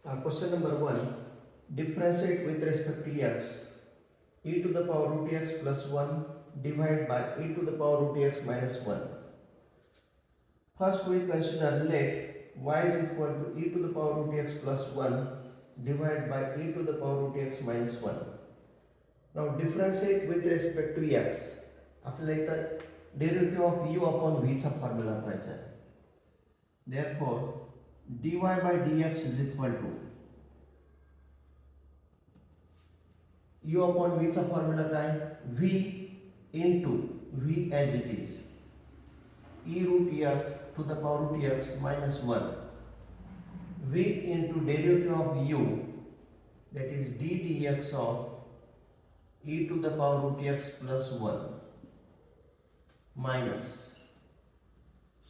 Question number 1. Differentiate with respect to x. E to the power root x plus 1 divided by e to the power root x minus 1. First we consider let y is equal to e to the power root x plus 1 divided by e to the power root x minus 1. Now differentiate with respect to x. आपल्याला इथं derivative of u upon v चा formula वापरायचा आहे. Therefore dy by dx is equal to u upon v चा formula काय v into v as it is e root x to the power root x minus 1 v into derivative of u that is d dx of e to the power root x plus 1 minus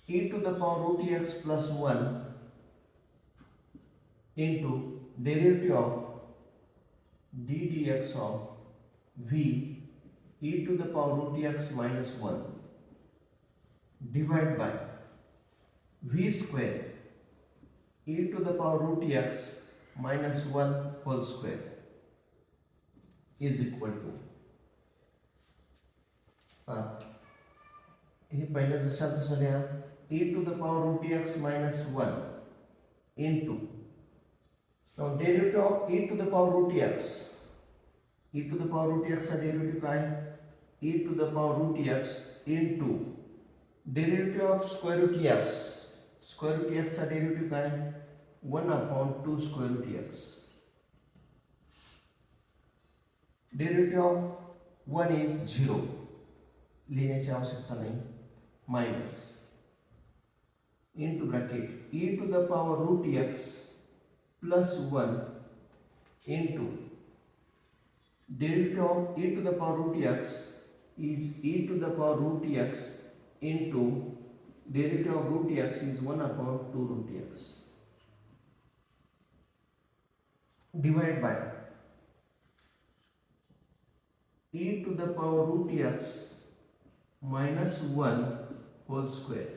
e to the power root x plus 1 into derivative of d dx of v e to the power root x minus 1 divided by v square e to the power root x minus 1 whole square is equal to हे पहिलं जसं तसं लिहा e to the power root x minus 1 into now derivative of e to the power root x. E to the power root x चा derivative काय e to the power root x into derivative of square root x. Square root x चा derivative काय 1 upon 2 square root x. Derivative of 1 is 0. लिहिण्याची आवश्यकता नाही. Minus into bracket e to the power root x plus 1 into derivative of e to the power root x is e to the power root x into derivative of root x is 1 upon 2 root x divided by e to the power root x minus 1 whole square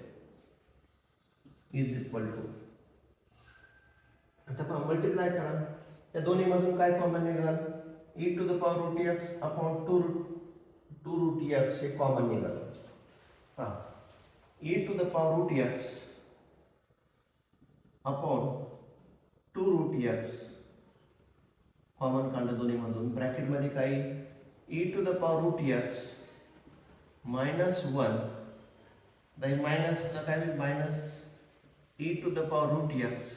is equal to आता आपण multiply करा या दोन्ही मधून काय common निघाल e to the power root x upon 2 root x हे common निघाल e to the power root x upon 2 root x common काढलं दोन्ही मधून ब्रॅकेट मध्ये काय e to the power root x minus 1 then minus काय minus e to the power root x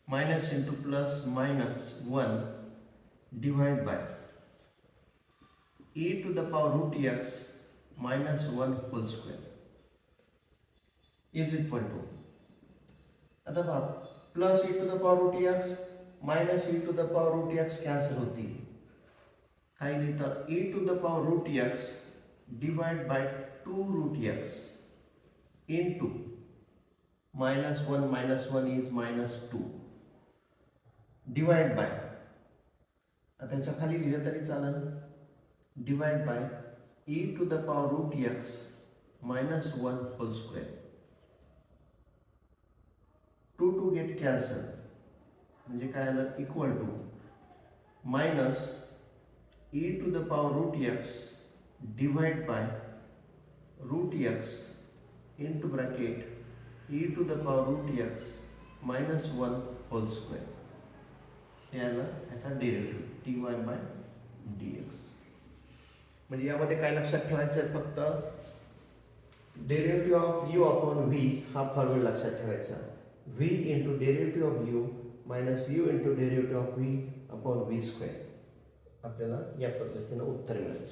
minus into plus minus 1 divided by e to the power root x minus 1 whole square is equal to आता बघा plus e to the power root x minus e to the power root x cancel होती काय लिहितात e to the power root x divided by 2 root x into minus 1 is minus 2 divide by आता याच्या खाली लिहिलं तरी चालेल divide by e to the power root x minus 1 whole square 2 get cancel म्हणजे काय आलं equal to minus e to the power root x divide by root x into bracket e to the power root x minus 1 whole square याला याचा derivative dy by dx म्हणजे यामध्ये काय लक्षात ठेवायचं आहे फक्त derivative of u upon v हा फॉर्म्युला लक्षात ठेवायचा v into derivative of u minus u into derivative of v upon v square आपल्याला या पद्धतीने उत्तर मिळेल.